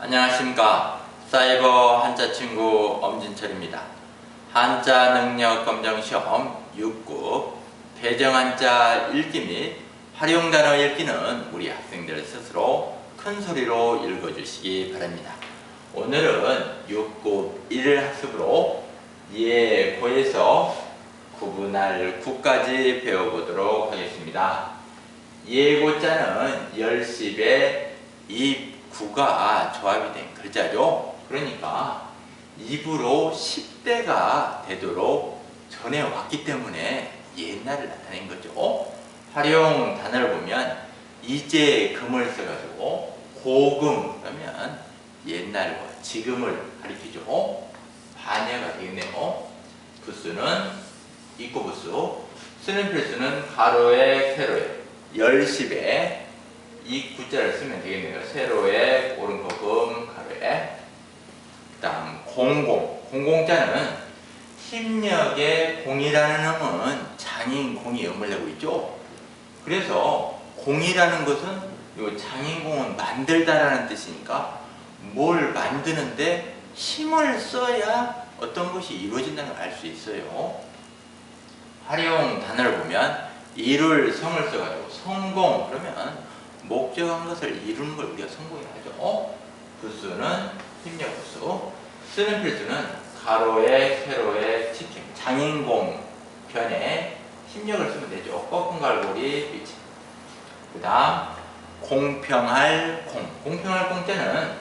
안녕하십니까. 사이버 한자 친구 엄진철입니다. 한자 능력 검정 시험 6급 배정 한자 읽기 및 활용 단어 읽기는 우리 학생들 스스로 큰 소리로 읽어주시기 바랍니다. 오늘은 6급 1 학습으로 예고에서 구분할 구까지 배워보도록 하겠습니다. 예고자는 열십에 입구가 조합이 된 글자죠. 그러니까 입으로 10대가 되도록 전해왔기 때문에 옛날을 나타낸 거죠. 활용 단어를 보면 이제 금을 써가지고 고금 그러면 옛날과 지금을 가리키죠. 반야가 되겠네요. 부수는 입구 부수, 쓰는 필수는 가로에 세로에 열십에 이 구자를 쓰면 되겠네요. 세로에 오른거금 가로에. 그 다음 공공자는 힘력의 공이라는 음은 장인 공이 음을 내고 있죠. 그래서 공이라는 것은 요 장인공은 만들다라는 뜻이니까 뭘 만드는데 힘을 써야 어떤 것이 이루어진다는 걸 알 수 있어요. 활용 단어를 보면 이룰 성을 써가지고 성공 그러면 목적한 것을 이루는 걸 우리가 성공이라고 하죠. 부수는 힘력 부수, 쓰는 필수는 가로에 세로에 치킨, 장인공 변에 힘력을 쓰면 되죠. 꺾은 갈고리 삐치. 그 다음 공평할 공. 공평할 공자는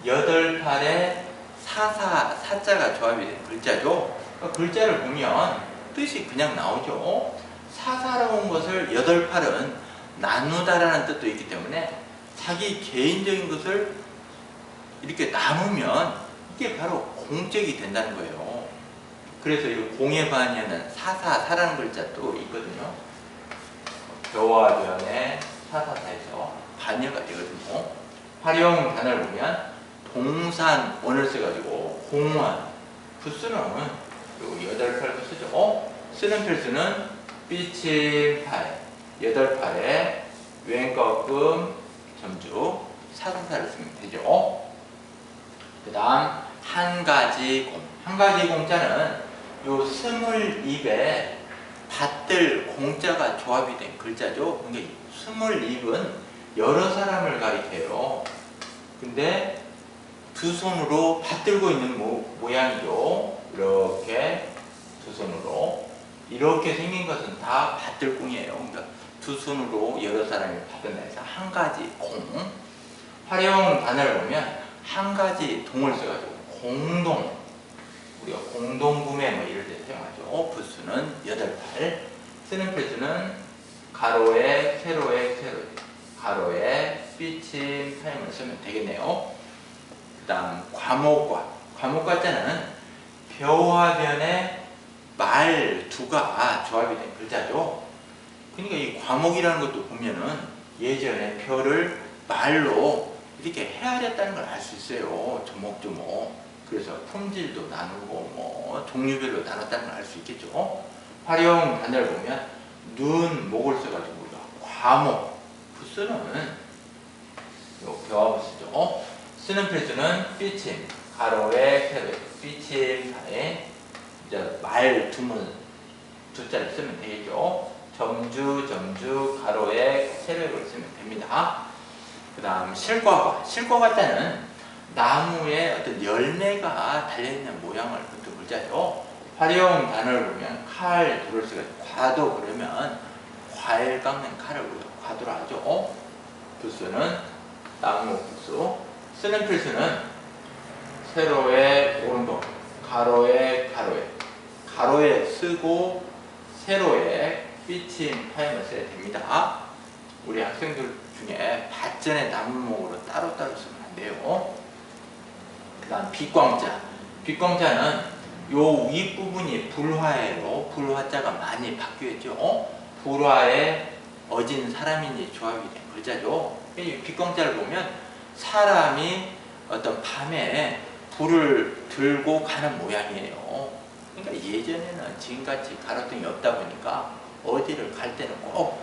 8팔에 사자가 조합이 된 글자죠. 그러니까 글자를 보면 뜻이 그냥 나오죠. 사사로운 것을 8팔은 나누다라는 뜻도 있기 때문에 자기 개인적인 것을 이렇게 나누면 이게 바로 공적이 된다는 거예요. 그래서 이 공의 반야는 사사사라는 글자도 있거든요. 벼와 변에 사사사에서 반야가 되거든요. 활용 단어를 보면 동산 원을 써가지고 공원 부수는 요 8팔 쓰죠. 쓰는 필수는 삐침팔 8팔에 왼꺾음 점주 사등사를 쓰면 되죠. 그 다음 한 가지 공. 한 가지 공자는 요 20입에 받들 공자가 조합이 된 글자죠. 그러니까 20입은 여러 사람을 가리켜요. 근데 두 손으로 받들고 있는 모양이죠. 이렇게 두 손으로 이렇게 생긴 것은 다 받들공이에요. 그러니까 두 손으로 여러 사람이 받는다 해서 한 가지 공. 활용 단어를 보면 한 가지 동을 써가지고 공동, 우리가 공동구매 뭐 이럴 때 사용하죠. 부수는 8팔, 쓰는 필수는 가로에 세로에 가로에 삐침 타임을 쓰면 되겠네요. 그 다음 과목과자는 벼와 변에 말두가 조합이 된 글자죠. 그러니까 이 과목이라는 것도 보면은 예전에 벼를 말로 이렇게 헤아렸다는 걸 알 수 있어요. 조목조목. 그래서 품질도 나누고 뭐 종류별로 나눴다는 걸 알 수 있겠죠. 활용 단어를 보면 눈, 목을 써가지고 우리가 과목, 부수는 요 벼와 부수죠. 쓰는 필수는 삐침, 가로에 세로에 삐침 가에 이제 말 두 자를 쓰면 되겠죠. 점주 가로에 세로에 쓰면 됩니다. 그 다음 실과과자는 나무에 어떤 열매가 달려있는 모양을 그 글자죠. 활용 단어를 보면 칼, 돌을 써가지고 과도 그러면 과일 깎는 칼을 우리가 과도로 하죠. 부수는 나무 부수, 쓰는 필수는 세로에 오른쪽, 가로에 쓰고 세로에 삐침 타임을 써야 됩니다. 우리 학생들 중에 밭전의 나무목으로 따로따로 쓰면 안 돼요. 그 다음 빗광자는 요 윗부분이 불화예요. 불화자가 많이 바뀌었죠. 불화에 어진 사람인지 조합이 된 글자죠. 이 빗광자를 보면 사람이 어떤 밤에 불을 들고 가는 모양이에요. 그러니까 예전에는 지금같이 가로등이 없다 보니까 어디를 갈 때는 꼭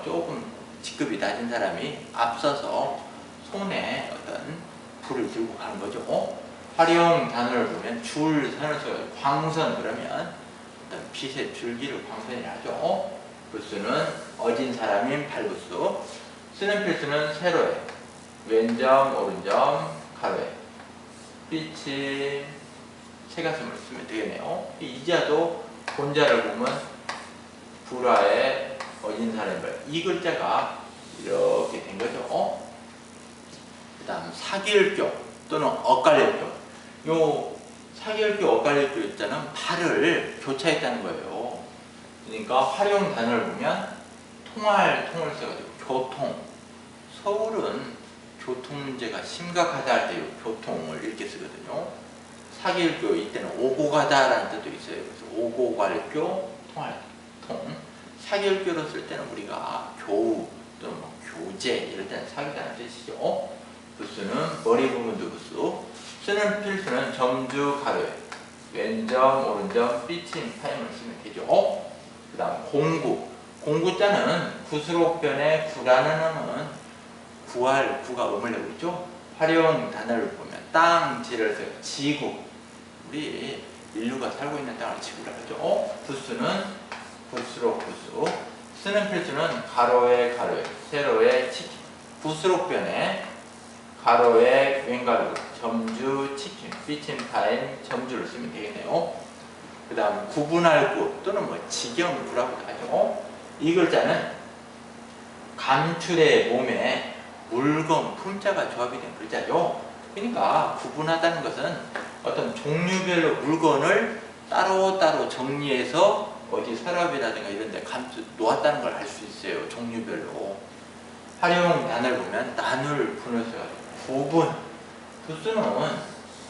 조금 직급이 낮은 사람이 앞서서 손에 어떤 불을 들고 가는 거죠. 활용 단어를 보면 줄, 선을 써요. 광선 그러면 어떤 빛의 줄기를 광선이라 하죠. 부수는 어진 사람인 발부수. 쓰는 필수는 세로에 왼점, 오른점, 가로에 빛이 새가슴을 쓰면 되겠네요. 이자도 본자를 보면 불화에 어진 사람인 발. 이 글자가 이렇게 된 거죠. 그 다음 사기일교 또는 엇갈릴교. 요 사기일교, 엇갈릴교 있자는 발을 교차했다는 거예요. 그러니까 활용 단어를 보면 통을 써가지고 교통. 서울은 교통 문제가 심각하다 할 때 교통을 이렇게 쓰거든요. 사기일교 이때는 오고 가다라는 뜻도 있어요. 그래서 오고 갈교, 통할. 사기일교로 쓸 때는 우리가 교우 또는 뭐 교재 이럴 때는 사기다는 뜻이죠. 부수는 머리 부분도 부수. 쓰는 필수는 점주 가로에 왼점, 오른점, 삐침, 파임을 쓰면 되죠. 그 다음 공구. 공구자는 구스록변의 구라는 음은 구할, 구가 음을 내고 있죠. 활용 단어를 보면 땅, 지를 써요. 지구. 우리 인류가 살고 있는 땅을 지구라 하죠. 부수는 구스록 부수. 쓰는 필수는 가로에 가로에, 세로에 치킨. 구스록변에 가로에 왼가로, 점주, 치킨, 삐침, 타임, 점주를 쓰면 되겠네요. 그 다음 구분할 구 또는 뭐 직영구라고도 하죠. 이 글자는 감출의 몸에 물건, 품자가 조합이 된 글자죠. 그러니까 구분하다는 것은 어떤 종류별로 물건을 따로따로 정리해서 어디 서랍이라든가 이런 데 놓았다는 걸 알 수 있어요. 종류별로. 활용 단어를 보면 나눌, 분을 써가지고 구분. 부수는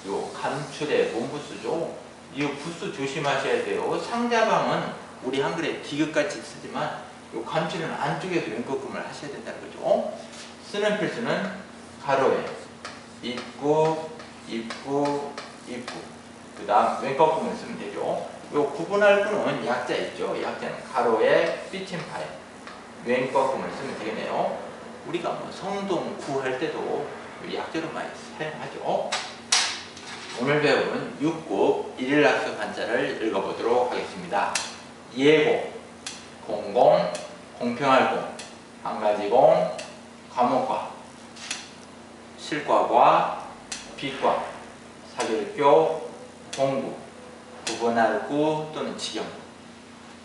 요 감출의 몸부수죠. 이 부수 조심하셔야 돼요. 상자방은 우리 한글에 디귿같이 쓰지만 요 감출은 안쪽에서 왼꺼금을 하셔야 된다는 거죠. 쓰는 필수는 가로에 입구, 입구, 입구. 그 다음 왼꺼금을 쓰면 되죠. 요 구분할 구는 약자 있죠. 약자는 가로에 삐침파에 왼꺼금을 쓰면 되겠네요. 우리가 뭐 성동 구할 때도 약자로 많이 사용하죠. 오늘 배운 6급 1일 학습 한자를 읽어보도록 하겠습니다. 예고, 공공, 공평할 공, 한 가지 공, 과목과, 실과과, 비과, 사교육교, 공부, 구분할 구 또는 직영구.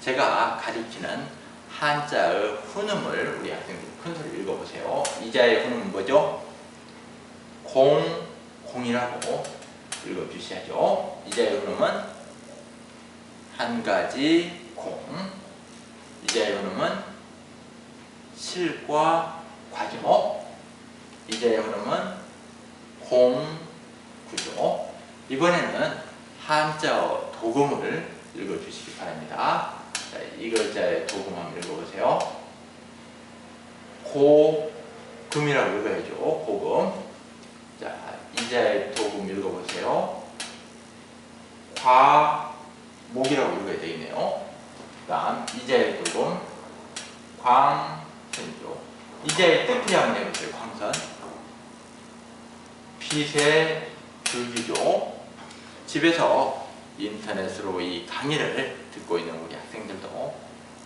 제가 가리키는 한자의 훈음을 우리 학생들이 큰 소리 읽어보세요. 이자의 훈음은 뭐죠? 공, 공이라고 읽어주셔야죠. 이자의 훈음은 한 가지 공. 이자의 훈음은 실과 과죠. 이자의 훈음은 공, 구죠. 이번에는 한자 도금을 읽어주시기 바랍니다. 자, 이 글자의 도금 한번 읽어보세요. 고금이라고 읽어야죠. 고금. 자, 이자의 도금 읽어보세요. 과목이라고 읽어야 되겠네요. 그 다음 이자의 도금 광선이죠. 이자의 뜻풀이 한번 해보세요. 광선. 빛의 줄기죠. 집에서 인터넷으로 이 강의를 듣고 있는 우리 학생들도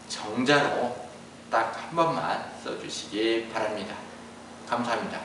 정자로 딱 한 번만 써주시기 바랍니다. 감사합니다.